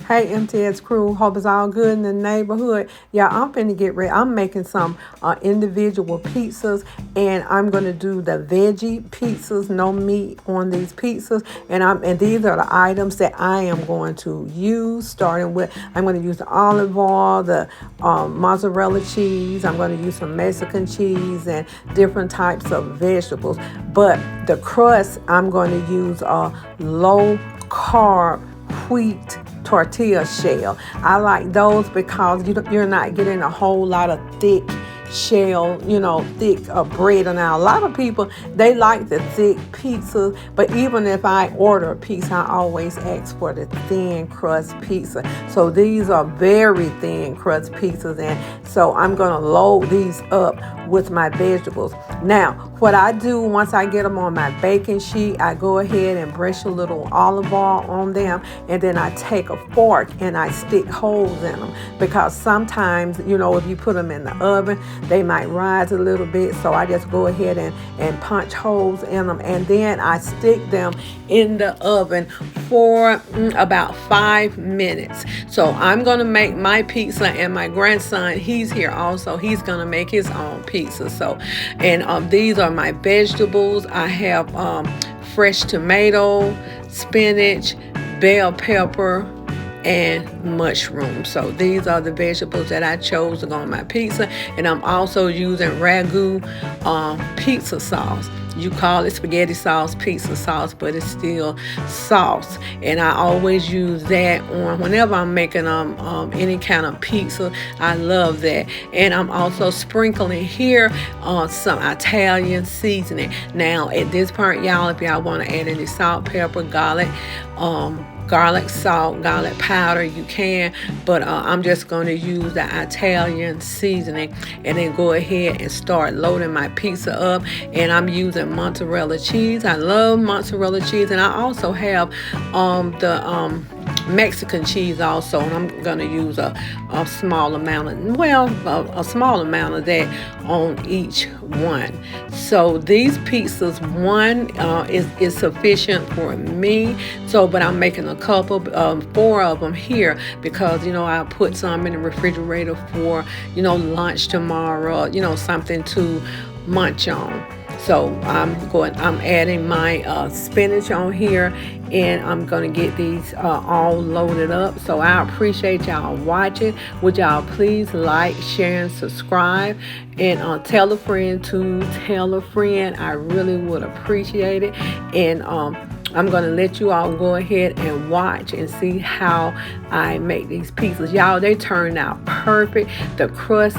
Hey, MTS crew. Hope it's all good in the neighborhood. Yeah, I'm finna get ready. I'm making some individual pizzas, and I'm gonna do the veggie pizzas, no meat on these pizzas. And these are the items that I am going to use. Starting with, I'm going to use the olive oil, the mozzarella cheese. I'm going to use some Mexican cheese and different types of vegetables. But the crust, I'm going to use a low carb wheat tortilla shell. I like those because you're not getting a whole lot of thick shell, thick bread. And now a lot of people, they like the thick pizza, but even if I order a pizza, I always ask for the thin crust pizza. So these are very thin crust pizzas, and so I'm gonna load these up with my vegetables. Now, what I do once I get them on my baking sheet, I go ahead and brush a little olive oil on them, and then I take a fork and I stick holes in them, because sometimes, if you put them in the oven, they might rise a little bit. So I just go ahead and punch holes in them, and then I stick them in the oven for about 5 minutes. So I'm going to make my pizza, and my grandson, he's here also. He's going to make his own pizza. So, and these are my vegetables. I have fresh tomato, spinach, bell pepper, and mushroom. So these are the vegetables that I chose to go on my pizza. And I'm also using ragu pizza sauce. You call it spaghetti sauce, pizza sauce, but it's still sauce. And I always use that on whenever I'm making any kind of pizza. I love that. And I'm also sprinkling here some Italian seasoning. Now at this part, y'all, if y'all want to add any salt, pepper, garlic salt, garlic powder, you can, but I'm just going to use the Italian seasoning, and then go ahead and start loading my pizza up. And I'm using mozzarella cheese. I love mozzarella cheese, and I also have the Mexican cheese also, and I'm going to use a small amount a small amount of that on each one. So these pizzas, one is sufficient for me. So, but I'm making a couple, 4 of them here, because I'll put some in the refrigerator for lunch tomorrow, something to munch on. So I'm adding my spinach on here, and I'm going to get these all loaded up. So I appreciate y'all watching. Would y'all please like, share, and subscribe, and tell a friend to tell a friend. I really would appreciate it. And I'm going to let you all go ahead and watch and see how I make these pizzas. Y'all, they turn out perfect. The crust,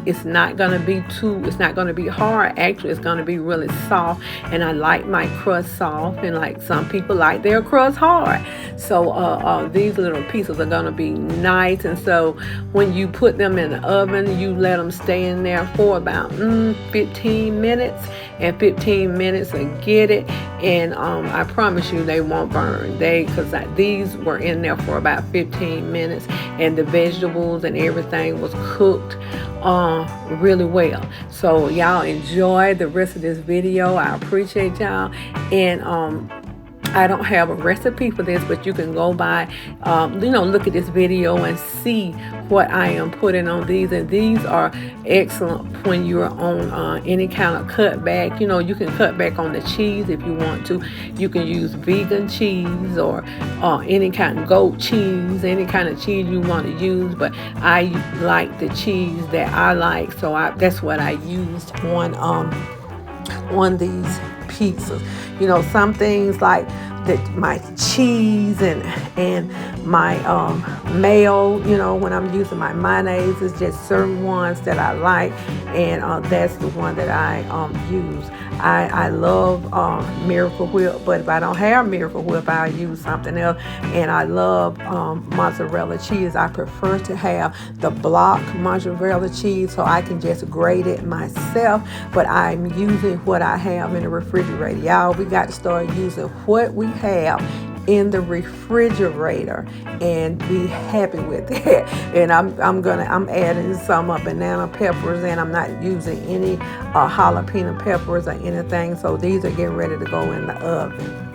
it's not going to be hard. Actually, it's going to be really soft. And I like my crust soft, and like some people like their crust hard. So these little pizzas are going to be nice. And so when you put them in the oven, you let them stay in there for about 15 minutes. And 15 minutes and get it. And I promise you they won't burn. Because these were in there for about 15 minutes, and the vegetables and everything was cooked really well. So y'all enjoy the rest of this video. I appreciate y'all. And I don't have a recipe for this, but you can go by, look at this video and see what I am putting on these. And these are excellent when you're on any kind of cutback. You can cut back on the cheese if you want to. You can use vegan cheese or any kind of goat cheese, any kind of cheese you want to use. But I like the cheese that I like, so that's what I used on these pizzas. Some things like my cheese and my mayo, when I'm using my mayonnaise, it's just certain ones that I like, and that's the one that I use. I love Miracle Whip, but if I don't have Miracle Whip, I'll use something else. And I love mozzarella cheese. I prefer to have the block mozzarella cheese, so I can just grate it myself, but I'm using what I have in the refrigerator. Y'all, we got to start using what we have in the refrigerator and be happy with it. And I'm adding some banana peppers, and I'm not using any jalapeno peppers or anything. So these are getting ready to go in the oven.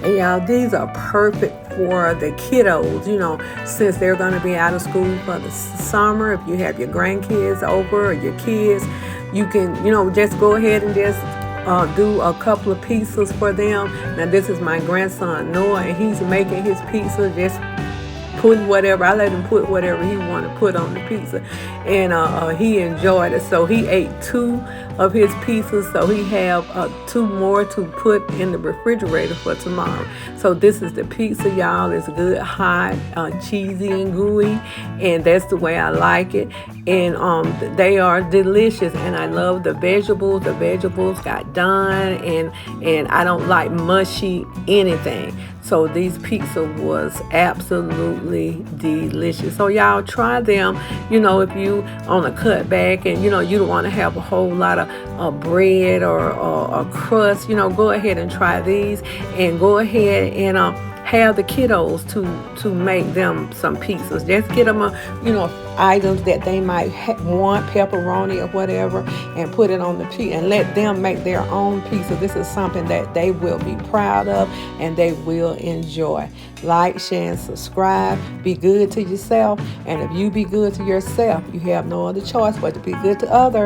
And y'all, these are perfect for the kiddos, since they're going to be out of school for the summer. If you have your grandkids over or your kids, you can, just go ahead and just do a couple of pizzas for them. Now, this is my grandson, Noah, and he's making his pizza, just putting whatever. I let him put whatever he wanted to put on the pizza, and he enjoyed it. So he ate 2 of his pizzas, so he have 2 more to put in the refrigerator for tomorrow. So this is the pizza, y'all. It's good, hot, cheesy and gooey, and that's the way I like it. And they are delicious, and I love the vegetables. The vegetables got done, and I don't like mushy anything. So these pizza was absolutely delicious. So y'all try them. If you on a cutback and you don't want to have a whole lot of bread or a crust, go ahead and try these, and go ahead and have the kiddos to make them some pizzas. Just get them items that they might want, pepperoni or whatever, and put it on the pizza, and let them make their own pizza. This is something that they will be proud of and they will enjoy. Like, share, and subscribe. Be good to yourself, and if you be good to yourself, you have no other choice but to be good to others.